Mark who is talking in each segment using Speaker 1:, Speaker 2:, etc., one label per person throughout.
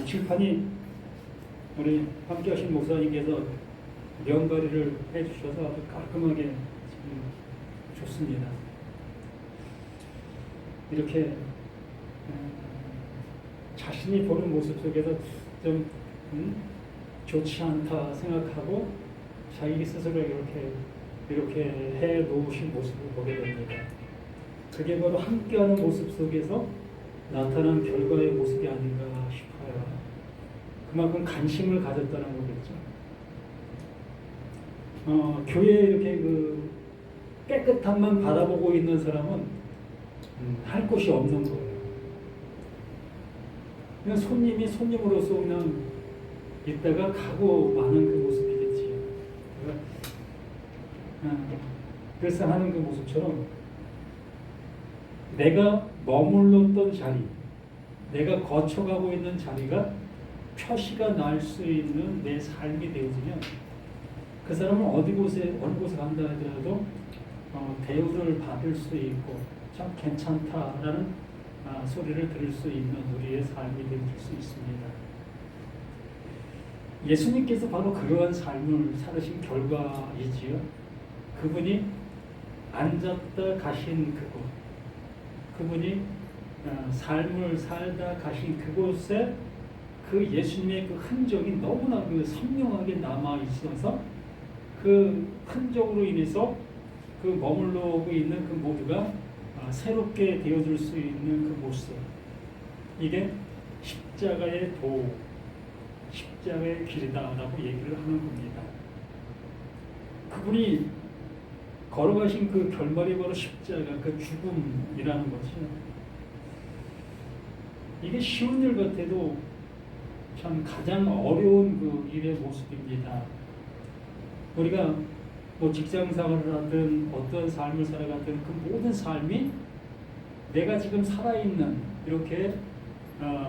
Speaker 1: 칠판이 우리 함께 하신 목사님께서 명가리를 해주셔서 아주 깔끔하게 지금 좋습니다. 이렇게 자신이 보는 모습 속에서 좀 좋지 않다 생각하고 자기 스스로 이렇게 해 놓으신 모습을 보게 됩니다. 그게 바로 함께하는 모습 속에서 나타난 결과의 모습이 아닌가 싶어요. 그만큼 관심을 가졌다는 거겠죠. 교회에 이렇게 그 깨끗함만 바라보고 있는 사람은 할 곳이 없는 거예요. 그냥 손님이 손님으로서 그냥 있다가 가고 마는 그 모습이겠지요. 그래서 하는 그 모습처럼 내가 머물렀던 자리, 내가 거쳐가고 있는 자리가 표시가 날 수 있는 내 삶이 되어지면 그 사람은 어느 곳에 간다 하더라도 대우를 받을 수 있고 참 괜찮다라는 소리를 들을 수 있는 우리의 삶이 될 수 있습니다. 예수님께서 바로 그러한 삶을 살으신 결과이지요. 그분이 앉았다 가신 그곳, 그분이 삶을 살다 가신 그곳에 그 예수님의 그 흔적이 너무나 그 선명하게 남아 있어서 그 흔적으로 인해서 그 머물러오고 있는 그 모두가 새롭게 되어줄 수 있는 그 모습, 이게 십자가의 도, 십자가의 길이다라고 얘기를 하는 겁니다. 그분이 걸어가신 그 결말이 바로 십자가, 그 죽음이라는 거죠. 이게 쉬운 일 같아도 참 가장 어려운 그 일의 모습입니다. 우리가 뭐 직장 생활을 하든 어떤 삶을 살아가든 그 모든 삶이 내가 지금 살아있는 이렇게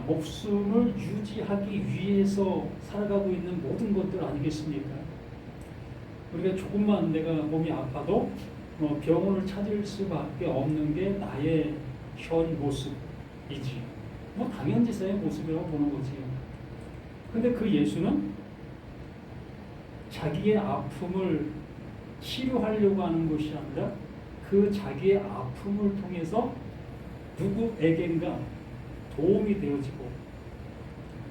Speaker 1: 목숨을 유지하기 위해서 살아가고 있는 모든 것들 아니겠습니까? 우리가 조금만 내가 몸이 아파도 병원을 찾을 수밖에 없는 게 나의 현 모습이지. 뭐 당연지사의 모습이라고 보는 거지. 근데 그 예수는 자기의 아픔을 치료하려고 하는 것이 아니라 그 자기의 아픔을 통해서 누구에겐가 도움이 되어지고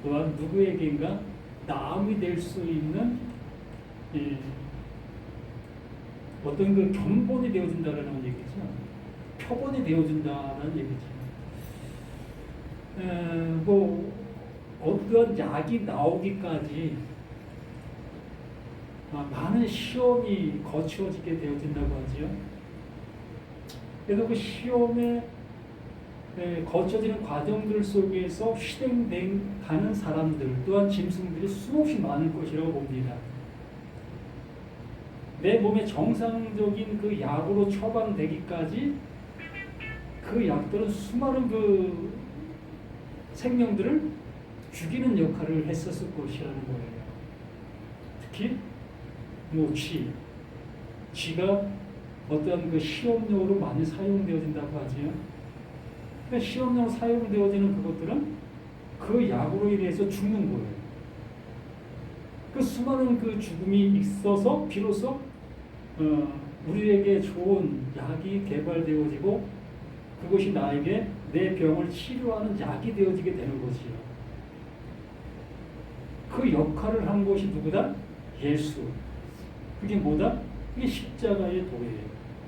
Speaker 1: 또한 누구에겐가 나음이 될 수 있는 어떤 그 견본이 되어진다는 얘기죠. 표본이 되어진다는 얘기죠. 뭐 어떤 약이 나오기까지 많은 시험이 거쳐지게 되어진다고 하지요. 그래서 그 시험에 거쳐지는 과정들 속에서 희생가는 사람들 또한 짐승들이 수없이 많을 것이라고 봅니다. 내 몸에 정상적인 그 약으로 처방되기까지 그 약들은 수많은 그 생명들을 죽이는 역할을 했었을 것이라는 거예요. 특히 뭐 쥐가 어떤 그 시험용으로 많이 사용되어진다고 하지요. 그러니까 시험용으로 사용되어지는 그것들은 그 약으로 인해서 죽는 거예요. 그 수많은 그 죽음이 있어서 비로소 우리에게 좋은 약이 개발되어지고 그것이 나에게 내 병을 치료하는 약이 되어지게 되는 것이요. 그 역할을 한 것이 누구다? 예수. 그게 뭐다? 그게 십자가의 도예요.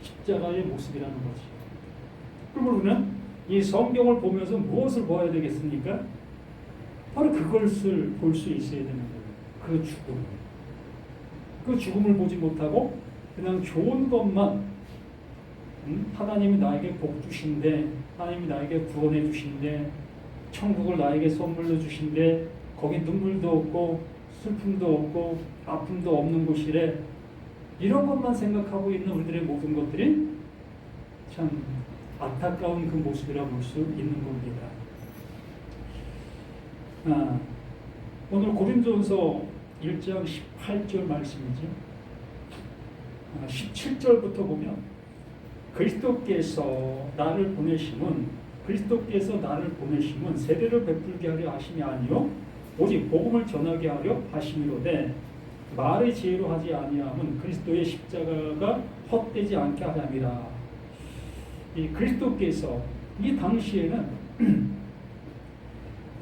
Speaker 1: 십자가의 모습이라는 거지. 그리고 우리는 이 성경을 보면서 무엇을 보아야 되겠습니까? 바로 그것을 볼 수 있어야 되는 거예요. 그 죽음. 그 죽음을 보지 못하고 그냥 좋은 것만 하나님이 나에게 복 주신대, 하나님이 나에게 구원해 주신대, 천국을 나에게 선물로 주신대, 거기 눈물도 없고 슬픔도 없고 아픔도 없는 곳이래. 이런 것만 생각하고 있는 우리들의 모든 것들이 참 안타까운 그 모습이라 볼 수 있는 겁니다. 오늘 고린도전서 1장 18절 말씀이죠. 17절부터 보면 그리스도께서 나를 보내심은 그리스도께서 나를 보내심은 세례를 베풀게 하려 하심이 아니요 오직 복음을 전하게 하려 하심이로되 말의 지혜로 하지 아니함은 그리스도의 십자가가 헛되지 않게 하ям이라. 이 그리스도께서 이 당시에는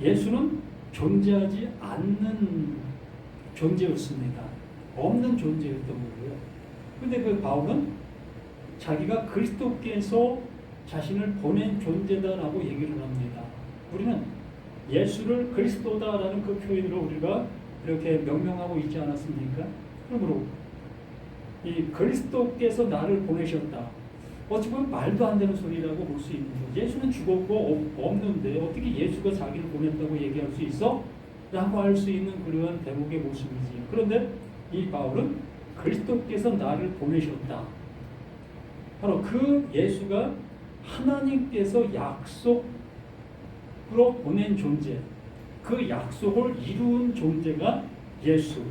Speaker 1: 예수는 존재하지 않는 존재였습니다. 없는 존재였던 거고요. 근데 그 바울은 자기가 그리스도께서 자신을 보낸 존재다라고 얘기를 합니다. 우리는 예수를 그리스도다라는 그 표현으로 우리가 이렇게 명명하고 있지 않았습니까? 그러므로 이 그리스도께서 나를 보내셨다. 어찌 보면 말도 안 되는 소리라고 볼 수 있는 거죠. 예수는 죽었고 없는데 어떻게 예수가 자기를 보냈다고 얘기할 수 있어? 라고 할 수 있는 그러한 대목의 모습이지. 그런데 이 바울은 그리스도께서 나를 보내셨다. 바로 그 예수가 하나님께서 약속으로 보낸 존재, 그 약속을 이룬 존재가 예수,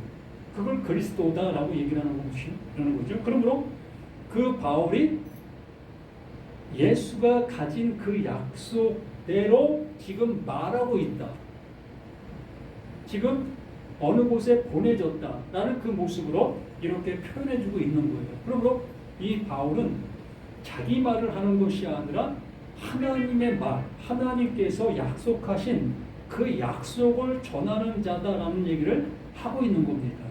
Speaker 1: 그걸 그리스도다라고 얘기를 하는 거죠. 그러므로 그 바울이 예수가 가진 그 약속대로 지금 말하고 있다. 지금 어느 곳에 보내졌다라는 그 모습으로 이렇게 표현해주고 있는 거예요. 그러므로 이 바울은 자기 말을 하는 것이 아니라 하나님의 말, 하나님께서 약속하신 그 약속을 전하는 자다라는 얘기를 하고 있는 겁니다.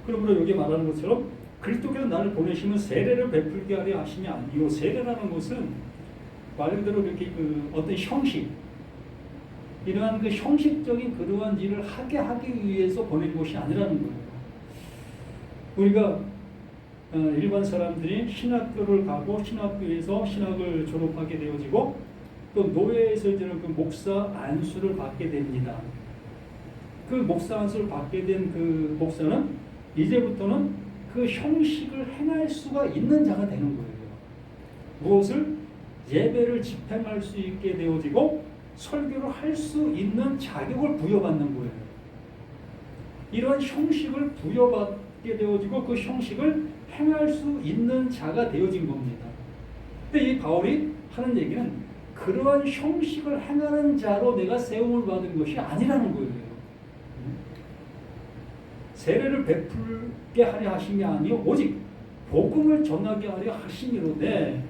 Speaker 1: 그러므로 여기 말하는 것처럼 그리스도께서 나를 보내시면 세례를 베풀게 하려 하시냐. 이 세례라는 것은 말 그대로 이렇게 그 어떤 형식, 이러한 그 형식적인 그러한 일을 하기 위해서 보낸 것이 아니라는 거예요. 우리가 일반 사람들이 신학교를 가고 신학교에서 신학을 졸업하게 되어지고 또 노예에서 이제는 그 목사 안수를 받게 됩니다. 그 목사 안수를 받게 된 그 목사는 이제부터는 그 형식을 행할 수가 있는 자가 되는 거예요. 무엇을? 예배를 집행할 수 있게 되어지고 설교를 할 수 있는 자격을 부여받는 거예요. 이러한 형식을 부여받게 되어지고 그 형식을 행할 수 있는 자가 되어진 겁니다. 근데 이 바울이 하는 얘기는 그러한 형식을 행하는 자로 내가 세움을 받은 것이 아니라는 거예요. 세례를 베풀게 하려 하심이 아니요 오직 복음을 전하게 하려 하심이로되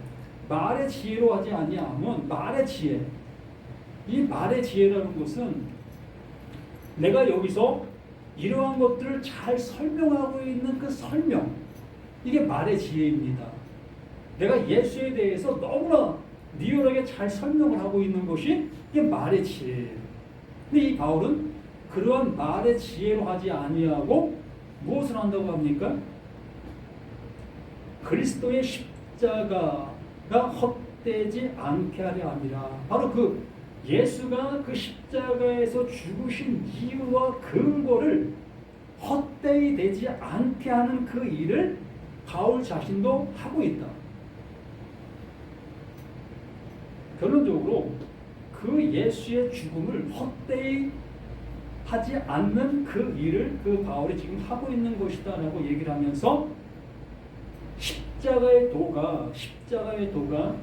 Speaker 1: 말의 지혜로 하지 아니하면 말의 지혜, 이 말의 지혜라는 것은 내가 여기서 이러한 것들을 잘 설명하고 있는 그 설명, 이게 말의 지혜입니다. 내가 예수에 대해서 너무나 리얼하게 잘 설명을 하고 있는 것이 이게 말의 지혜예요. 근데 이 바울은 그러한 말의 지혜로 하지 아니하고 무엇을 한다고 합니까? 그리스도의 십자가가 헛되지 않게 하려 합니다. 바로 그 예수가 그 십자가에서 죽으신 이유와 근거를 헛되이 되지 않게 하는 그 일을 바울 자신도 하고 있다. 결론적으로 그 예수의 죽음을 헛되이 하지 않는 그 일을 그 바울이 지금 하고 있는 것이다 라고 얘기를 하면서 십자가의 도가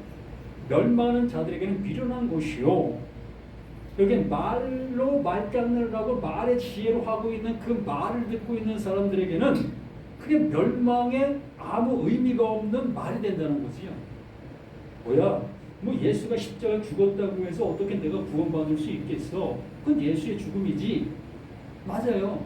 Speaker 1: 멸망하는 자들에게는 미련한 것이요, 여기 말로 말장난을 하고 말의 지혜로 하고 있는 그 말을 듣고 있는 사람들에게는 그게 멸망에 아무 의미가 없는 말이 된다는 거지요. 뭐야? 뭐 예수가 십자가에 죽었다고 해서 어떻게 내가 구원받을 수 있겠어? 그건 예수의 죽음이지. 맞아요.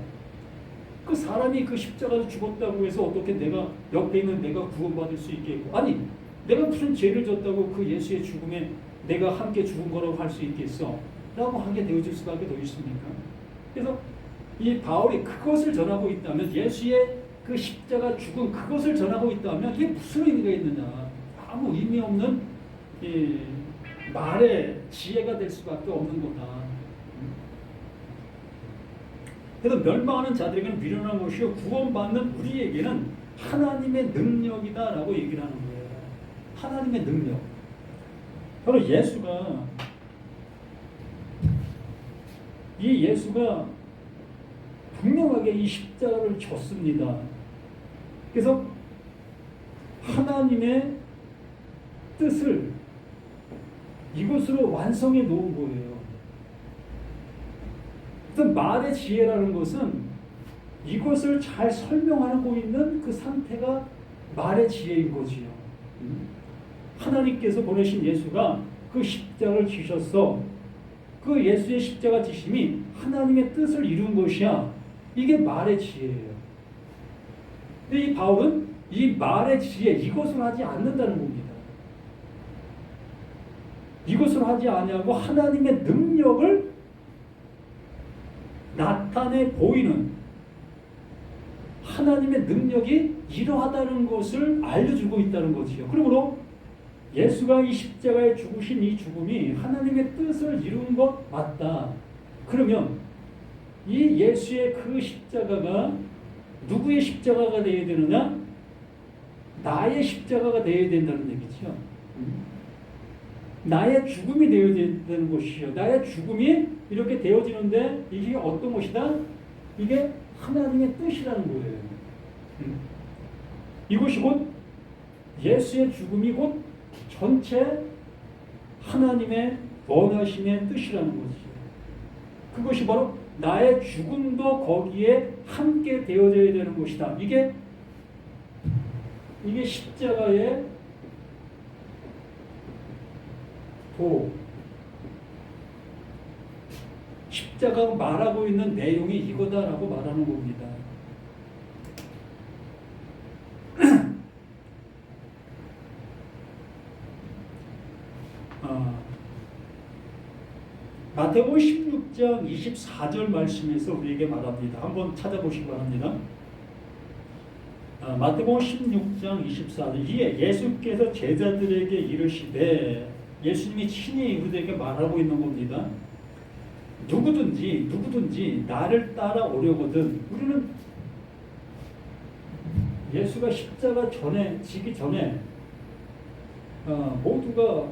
Speaker 1: 그 사람이 그 십자가에서 죽었다고 해서 어떻게 내가 옆에 있는 내가 구원받을 수 있겠고, 아니 내가 무슨 죄를 졌다고 그 예수의 죽음에 내가 함께 죽은 거라고 할 수 있겠어? 라고 하게 되어질 수밖에 더 있습니까? 그래서 이 바울이 그것을 전하고 있다면, 예수의 그 십자가 죽은 그것을 전하고 있다면 이게 무슨 의미가 있느냐? 아무 의미 없는 이 말의 지혜가 될 수밖에 없는 거다. 그래서 멸망하는 자들에게는 미련한 것이요 구원받는 우리에게는 하나님의 능력이다라고 얘기를 하는 거예요. 하나님의 능력. 바로 예수가 분명하게 이 십자가를 졌습니다. 그래서 하나님의 뜻을 이것으로 완성해 놓은 거예요. 그래서 말의 지혜라는 것은 이것을 잘 설명하고 있는 그 상태가 말의 지혜인 거지요. 하나님께서 보내신 예수가 그 십자가를 지셨어. 그 예수의 십자가 지심이 하나님의 뜻을 이룬 것이야. 이게 말의 지혜예요. 근데 이 바울은 이 말의 지혜, 이것을 하지 않는다는 겁니다. 이것을 하지 아니하고 하나님의 능력을 나타내 보이는, 하나님의 능력이 이러하다는 것을 알려주고 있다는 거지요. 그러므로 예수가 이 십자가에 죽으신 이 죽음이 하나님의 뜻을 이룬 것 맞다. 그러면 이 예수의 그 십자가가 누구의 십자가가 되어야 되느냐? 나의 십자가가 되어야 된다는 얘기죠. 나의 죽음이 되어야 되는 것이요. 나의 죽음이 이렇게 되어지는데 이게 어떤 것이다? 이게 하나님의 뜻이라는 거예요. 이것이 곧 예수의 죽음이 곧 전체 하나님의 원하심의 뜻이라는 거지. 그것이 바로 나의 죽음도 거기에 함께 되어져야 되는 것이다. 이게 십자가의 십자가가 말하고 있는 내용이 이거다라고 말하는 겁니다. 마태복음 16장 24절 말씀에서 우리에게 말합니다. 한번 찾아보시기 바랍니다. 마태복음 16장 24절. 이에 예수께서 제자들에게 이르시되, 예수님이 친히 우리에게 말하고 있는 겁니다. 누구든지 나를 따라오려거든. 우리는 예수가 십자가 지기 전에 모두가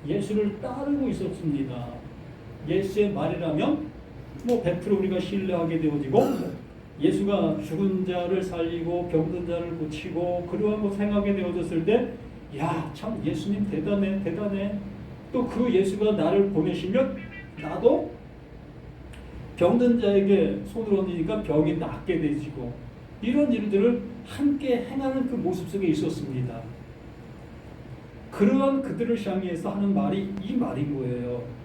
Speaker 1: 예수를 따르고 있었습니다. 예수의 말이라면 100% 우리가 신뢰하게 되어지고, 예수가 죽은 자를 살리고 병든 자를 고치고 그러한 거 생각하게 되어졌을 때, 야, 참 예수님 대단해. 또 그 예수가 나를 보내시면 나도 병든 자에게 손을 얹으니까 병이 낫게 되지고, 이런 일들을 함께 행하는 그 모습 속에 있었습니다. 그러한 그들을 향해서 하는 말이 이 말인 거예요.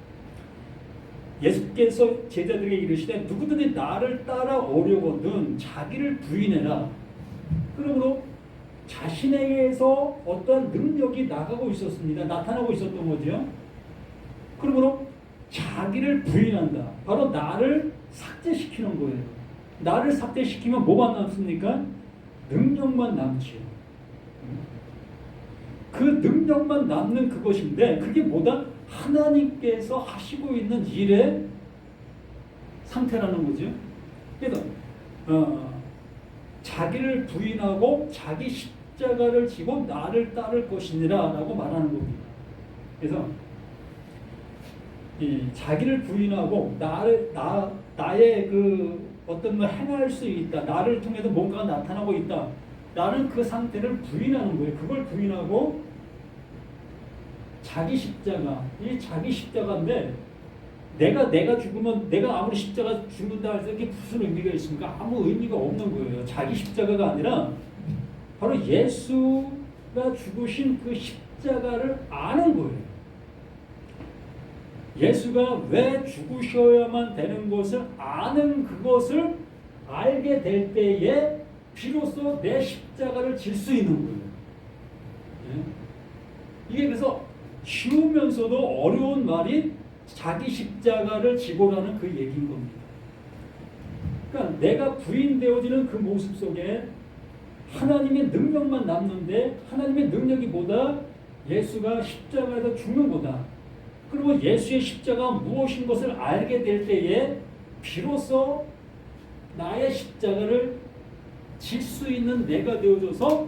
Speaker 1: 예수께서 제자들에게 이르시되 누구든지 나를 따라오려거든 자기를 부인해라. 그러므로 자신에게서 어떠한 능력이 나타나고 있었던 거죠. 그러므로 자기를 부인한다. 바로 나를 삭제시키는 거예요. 나를 삭제시키면 뭐만 남습니까? 능력만 남지요. 그 능력만 남는 그것인데, 그게 뭐다? 하나님께서 하시고 있는 일의 상태라는 거죠. 그래서 자기를 부인하고 자기 십자가를 지고 나를 따를 것이니라 라고 말하는 겁니다. 그래서 이 자기를 부인하고 나의 그 어떤 걸 행할 수 있다, 나를 통해서 뭔가가 나타나고 있다 라는 그 상태를 부인하는 거예요. 그걸 부인하고 자기 십자가인데, 내가 죽으면, 내가 아무리 십자가 죽는다 해서 이게 무슨 의미가 있습니까? 아무 의미가 없는 거예요. 자기 십자가가 아니라 바로 예수가 죽으신 그 십자가를 아는 거예요. 예수가 왜 죽으셔야만 되는 것을 아는 그것을 알게 될 때에 비로소 내 십자가를 질 수 있는 거예요. 이게 그래서 쉬우면서도 어려운 말이 자기 십자가를 지고라는 그 얘기인 겁니다. 그러니까 내가 부인되어지는 그 모습 속에 하나님의 능력만 남는데, 하나님의 능력이 뭐다? 예수가 십자가에서 죽는 거다. 그리고 예수의 십자가가 무엇인 것을 알게 될 때에 비로소 나의 십자가를 질 수 있는 내가 되어져서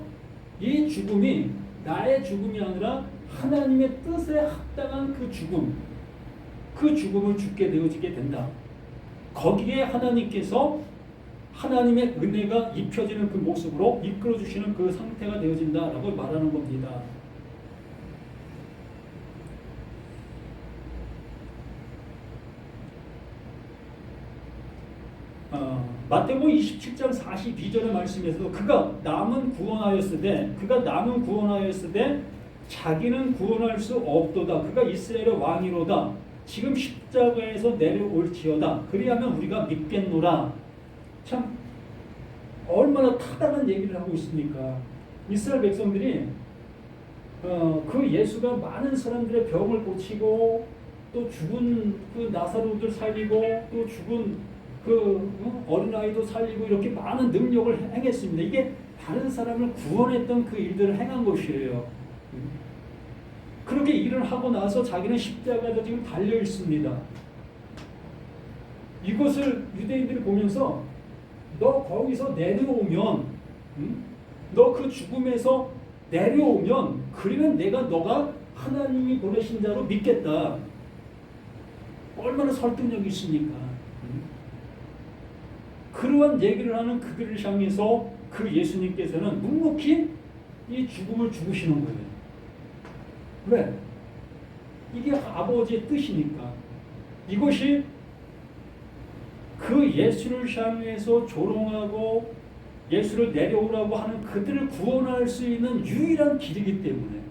Speaker 1: 이 죽음이 나의 죽음이 아니라 하나님의 뜻에 합당한 그 죽음을 죽게 되어지게 된다. 거기에 하나님께서 하나님의 은혜가 입혀지는 그 모습으로 이끌어주시는 그 상태가 되어진다라고 말하는 겁니다. 마태복음 27장 42절의 말씀에서도 그가 남은 구원하였을 때 자기는 구원할 수 없도다. 그가 이스라엘의 왕이로다. 지금 십자가에서 내려올지어다. 그리하면 우리가 믿겠노라. 참 얼마나 타당한 얘기를 하고 있습니까? 이스라엘 백성들이 그 예수가 많은 사람들의 병을 고치고 또 죽은 그 나사로를 살리고 또 죽은 그 어린아이도 살리고 이렇게 많은 능력을 행했습니다. 이게 다른 사람을 구원했던 그 일들을 행한 것이에요. 그렇게 일을 하고 나서 자기는 십자가에도 지금 달려 있습니다. 이것을 유대인들이 보면서 너 거기서 내려오면, 너 그 죽음에서 내려오면, 그러면 너가 하나님이 보내신 자로 믿겠다. 얼마나 설득력이 있습니까? 그러한 얘기를 하는 그들을 향해서 그 예수님께서는 묵묵히 이 죽음을 죽으시는 거예요. 왜? 이게 아버지의 뜻이니까. 이것이 그 예수를 향해서 조롱하고 예수를 내려오라고 하는 그들을 구원할 수 있는 유일한 길이기 때문에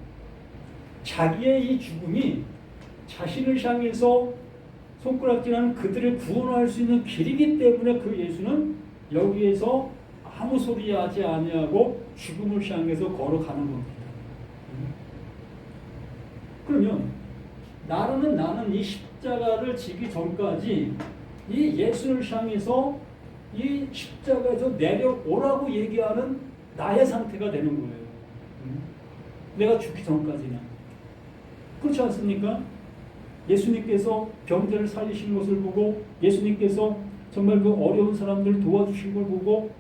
Speaker 1: 자기의 이 죽음이 자신을 향해서 손가락질하는 그들을 구원할 수 있는 길이기 때문에 그 예수는 여기에서 아무 소리 하지 아니하고 죽음을 향해서 걸어가는 겁니다. 그러면 나는 이 십자가를 지기 전까지 이 예수를 향해서 이 십자가에서 내려오라고 얘기하는 나의 상태가 되는 거예요. 내가 죽기 전까지는. 그렇지 않습니까? 예수님께서 병자를 살리신 것을 보고 예수님께서 정말 그 어려운 사람들을 도와주신 걸 보고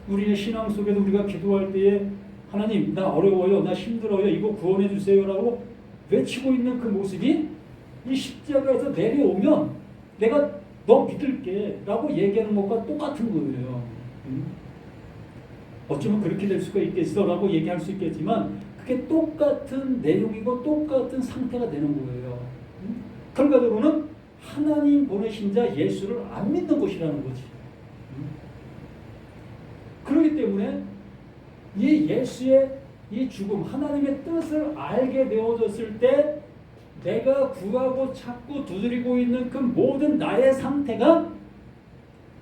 Speaker 1: 우리의 신앙 속에서 우리가 기도할 때에 하나님 나 어려워요, 나 힘들어요, 이거 구원해 주세요라고 외치고 있는 그 모습이 이 십자가에서 내려오면 내가 너 믿을게 라고 얘기하는 것과 똑같은 거예요. 어쩌면 그렇게 될 수가 있겠어 라고 얘기할 수 있겠지만 그게 똑같은 내용이고 똑같은 상태가 되는 거예요. 결과적으로는 하나님 보내신 자 예수를 안 믿는 것이라는 거지. 그렇기 때문에 이 예수의 이 죽음, 하나님의 뜻을 알게 되어졌을 때 내가 구하고 찾고 두드리고 있는 그 모든 나의 상태가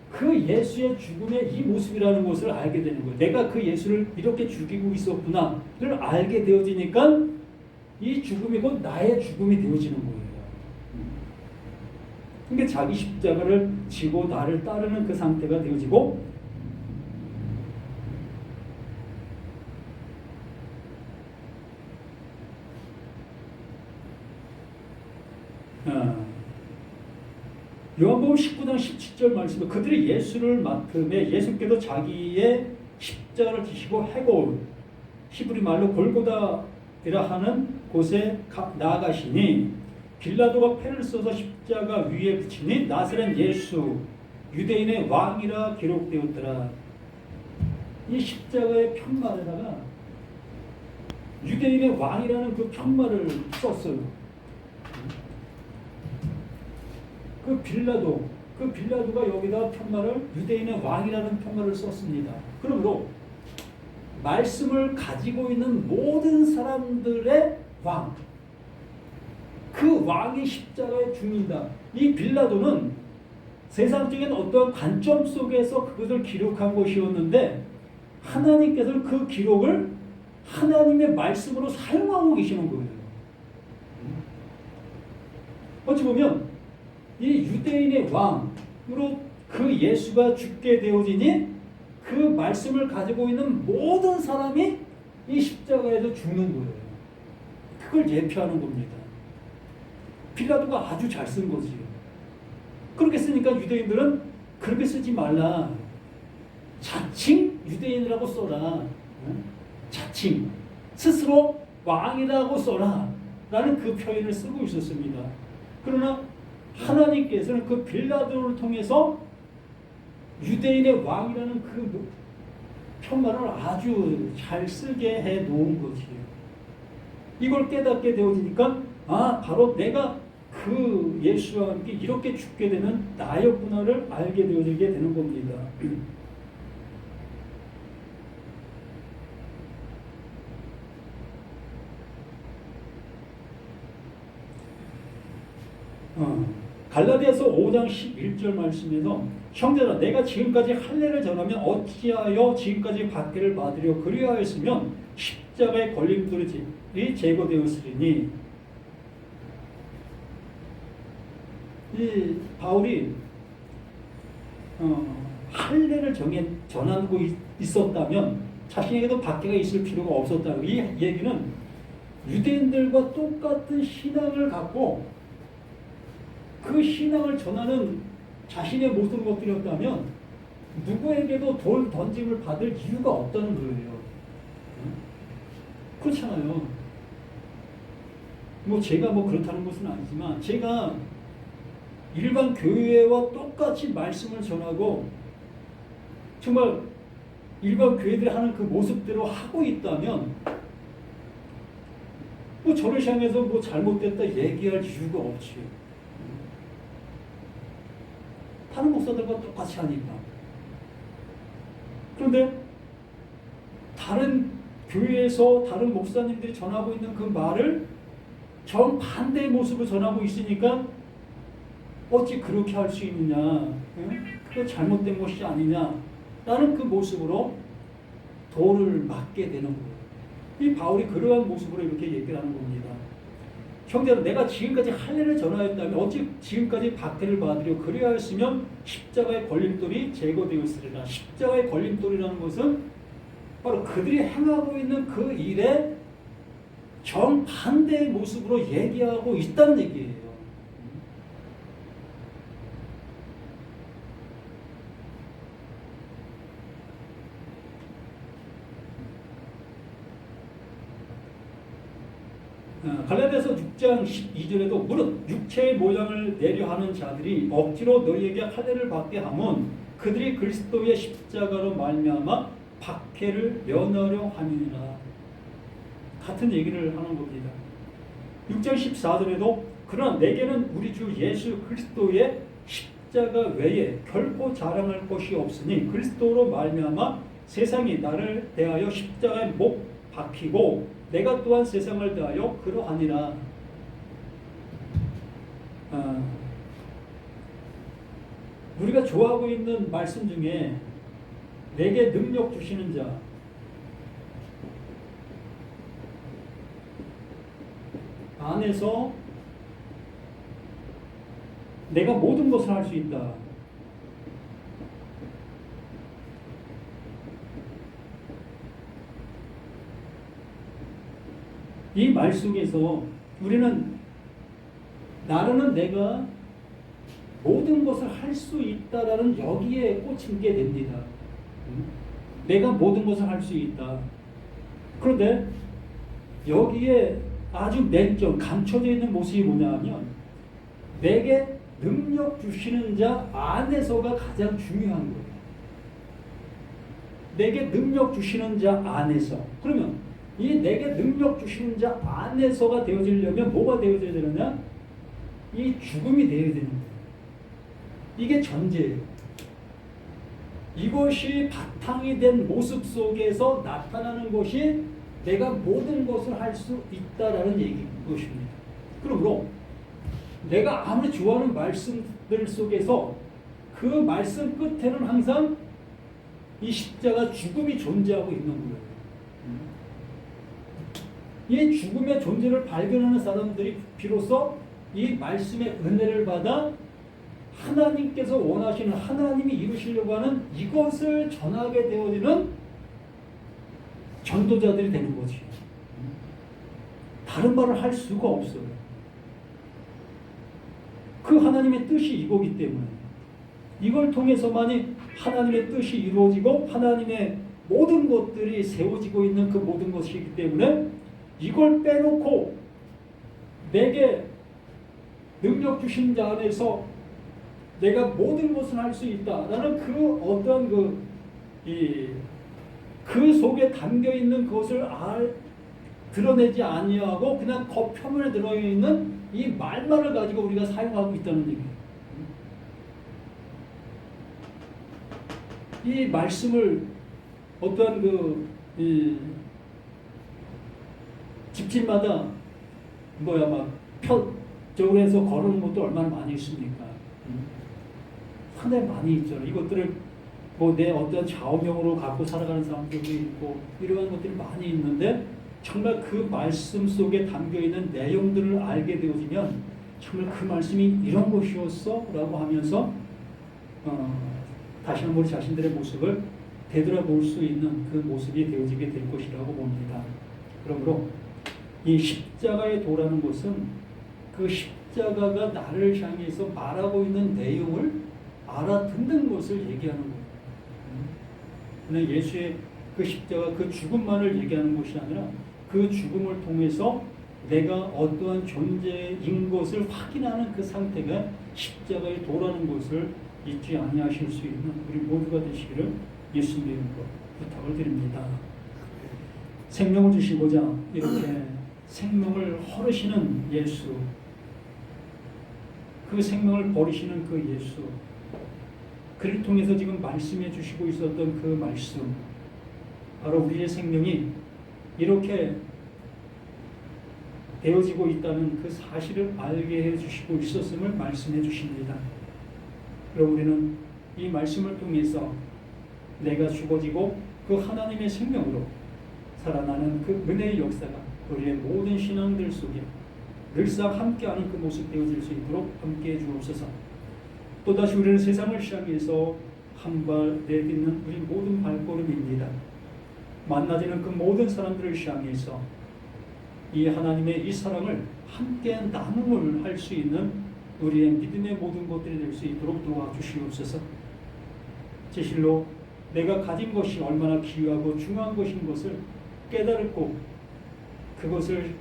Speaker 1: 그 예수의 죽음의 이 모습이라는 것을 알게 되는 거예요. 내가 그 예수를 이렇게 죽이고 있었구나를 알게 되어지니까 이 죽음이 곧 나의 죽음이 되어지는 거예요. 그러니까 자기 십자가를 지고 나를 따르는 그 상태가 되어지고 요한복음 19장 17절 말씀에 그들이 예수를 맡음에 예수께서 자기의 십자가를 지시고 해골 히브리 말로 골고다이라 하는 곳에 나아가시니 빌라도가 패를 써서 십자가 위에 붙이니 나사렛 예수 유대인의 왕이라 기록되었더라. 이 십자가의 편말에다가 유대인의 왕이라는 그 편말을 썼어요. 그 빌라도가 여기다 편말을 유대인의 왕이라는 편말을 썼습니다. 그러므로 말씀을 가지고 있는 모든 사람들의 왕, 그 왕이 십자가에 죽는다. 이 빌라도는 세상적인 어떤 관점 속에서 그것을 기록한 것이었는데 하나님께서는 그 기록을 하나님의 말씀으로 사용하고 계시는 거예요. 어찌 보면 이 유대인의 왕으로 그 예수가 죽게 되어지니 그 말씀을 가지고 있는 모든 사람이 이 십자가에서 죽는 거예요. 그걸 예표하는 겁니다. 빌라도가 아주 잘 쓴 거지. 그렇게 쓰니까 유대인들은 그렇게 쓰지 말라. 자칭 유대인이라고 써라. 자칭 스스로 왕이라고 써라 라는 그 표현을 쓰고 있었습니다. 그러나 하나님께서는 그 빌라도를 통해서 유대인의 왕이라는 그 편말을 아주 잘 쓰게 해 놓은 거지요. 이걸 깨닫게 되어지니까 바로 내가 그 예수와 함께 이렇게 죽게 되는 나였구나를 알게 되어지게 되는 겁니다. 갈라디아서 5장 11절 말씀에서 형제들아 내가 지금까지 할례를 전하면 어찌하여 지금까지 박해를 받으려 그리하였으면 십자가의 걸림돌이 제거되었으리니. 이 바울이 할례를 전하고 있었다면 자신에게도 박해가 있을 필요가 없었다. 이 얘기는 유대인들과 똑같은 신앙을 갖고 그 신앙을 전하는 자신의 모든 것들이었다면 누구에게도 돌 던짐을 받을 이유가 없다는 거예요. 그렇잖아요. 뭐 제가 뭐 그렇다는 것은 아니지만 제가 일반 교회와 똑같이 말씀을 전하고 정말 일반 교회들이 하는 그 모습대로 하고 있다면 뭐 저를 향해서 뭐 잘못됐다 얘기할 이유가 없지. 다른 목사들과 똑같이 하니까. 그런데 다른 교회에서 다른 목사님들이 전하고 있는 그 말을 정반대의 모습을 전하고 있으니까 어찌 그렇게 할 수 있느냐, 그거 잘못된 것이 아니냐 라는 그 모습으로 돌을 맞게 되는 거예요. 이 바울이 그러한 모습으로 이렇게 얘기를 하는 겁니다. 형제들 내가 지금까지 할례를 전하였다면 어찌 지금까지 박해를 받으려 그리하였으면 십자가의 걸림돌이 제거되었으리라. 십자가의 걸림돌이라는 것은 바로 그들이 행하고 있는 그 일에 정반대의 모습으로 얘기하고 있다는 얘기예요. 갈라디아서 6장 12절에도 무릇 육체의 모양을 내려 하는 자들이 억지로 너희에게 할례를 받게 하면 그들이 그리스도의 십자가로 말미암아 박해를 면하려 함이니라. 같은 얘기를 하는 겁니다. 6장 14절에도 그러나 내게는 우리 주 예수 그리스도의 십자가 외에 결코 자랑할 것이 없으니 그리스도로 말미암아 세상이 나를 대하여 십자가에 못 박히고 내가 또한 세상을 대하여 그러하니라. 우리가 좋아하고 있는 말씀 중에 내게 능력 주시는 자, 안에서 내가 모든 것을 할 수 있다. 이 말 속에서 우리는 나는 내가 모든 것을 할 수 있다라는 여기에 꽂히게 됩니다. 내가 모든 것을 할 수 있다. 그런데 여기에 아주 내적 감춰져 있는 모습이 뭐냐면 내게 능력 주시는 자 안에서가 가장 중요한 거예요. 내게 능력 주시는 자 안에서. 그러면 이 내게 능력 주시는 자 안에서가 되어지려면 뭐가 되어져야 되느냐? 이 죽음이 되어야 되는 거예요. 이게 전제예요. 이것이 바탕이 된 모습 속에서 나타나는 것이 내가 모든 것을 할 수 있다라는 얘기인 것입니다. 그러므로 내가 아무리 좋아하는 말씀들 속에서 그 말씀 끝에는 항상 이 십자가 죽음이 존재하고 있는 거예요. 이 죽음의 존재를 발견하는 사람들이 비로소 이 말씀의 은혜를 받아 하나님께서 원하시는 하나님이 이루시려고 하는 이것을 전하게 되어지는 전도자들이 되는 거지. 다른 말을 할 수가 없어요. 그 하나님의 뜻이 이거기 때문에 이걸 통해서만이 하나님의 뜻이 이루어지고 하나님의 모든 것들이 세워지고 있는 그 모든 것이기 때문에 이걸 빼놓고 내게 능력 주신 자 안에서 내가 모든 것을 할 수 있다라는 그 어떤 그 속에 담겨 있는 것을 드러내지 아니하고 그냥 겉표면에 들어있는 이 말만을 가지고 우리가 사용하고 있다는 얘기예요. 이 말씀을 어떠한 집집마다 막 저쪽으로 해서 걸어오는 것도 얼마나 많이 있습니까? 상당히 많이 있잖아요. 이것들을 내 어떤 좌우명으로 갖고 살아가는 사람들도 있고 이러한 것들이 많이 있는데 정말 그 말씀 속에 담겨있는 내용들을 알게 되어지면 정말 그 말씀이 이런 것이었어? 라고 하면서 다시 한번 우리 자신들의 모습을 되돌아볼 수 있는 그 모습이 되어지게 될 것이라고 봅니다. 그러므로 이 십자가의 도라는 것은 그 십자가가 나를 향해서 말하고 있는 내용을 알아듣는 것을 얘기하는 거예요. 그냥 예수의 그 십자가, 그 죽음만을 얘기하는 것이 아니라 그 죽음을 통해서 내가 어떠한 존재인 것을 확인하는 그 상태가 십자가의 도라는 것을 잊지 아니하실 수 있는 우리 모두가 되시기를 예수님의 이름으로 부탁을 드립니다. 생명을 주시고자 이렇게 생명을 허르시는 예수, 그 생명을 버리시는 그 예수, 그를 통해서 지금 말씀해 주시고 있었던 그 말씀, 바로 우리의 생명이 이렇게 되어지고 있다는 그 사실을 알게 해주시고 있었음을 말씀해 주십니다. 그럼 우리는 이 말씀을 통해서 내가 죽어지고 그 하나님의 생명으로 살아나는 그 은혜의 역사가 우리의 모든 신앙들 속에 늘상 함께하는 그 모습 되어질 수 있도록 함께해 주옵소서. 또다시 우리는 세상을 향해서 한 발 내딛는 우리 모든 발걸음입니다. 만나지는 그 모든 사람들을 향해서 이 하나님의 이 사랑을 함께 나눔을 할 수 있는 우리의 믿음의 모든 것들이 될 수 있도록 도와주시옵소서. 진실로 내가 가진 것이 얼마나 귀하고 중요한 것인 것을 깨달고 그것을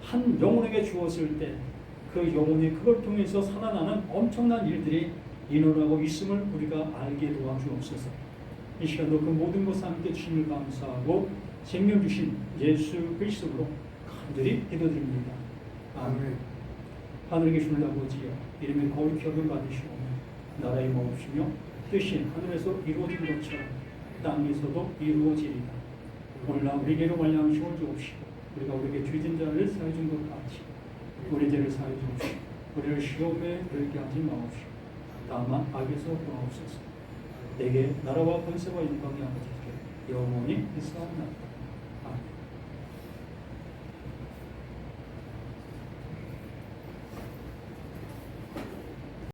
Speaker 1: 한 영혼에게 주었을 때 그 영혼이 그걸 통해서 살아나는 엄청난 일들이 일어나고 있음을 우리가 알게 도와주옵소서. 이 시간도 그 모든 것을 함께 주님을 감사하고 생명 주신 예수 그리스도로 간절히 기도드립니다. 아멘. 하늘에 계신 우리 아버지여, 이름의 거룩히 여김 받으시오며 나라의 마옵시며 뜻이 하늘에서 이루어진 것처럼 땅에서도 이루어지리다. 오늘날 우리에게로 말량식을 주옵시고 우리가 우리에게 죄진 자를 사해 준 것 같이 우리 죄를 사해 주옵시고 우리를 시험에 들게 하지 마옵시고 다만 악에서 구하옵소서. 내게 나라와 권세와 영광이 아버지께 영원히 있사옵나이다.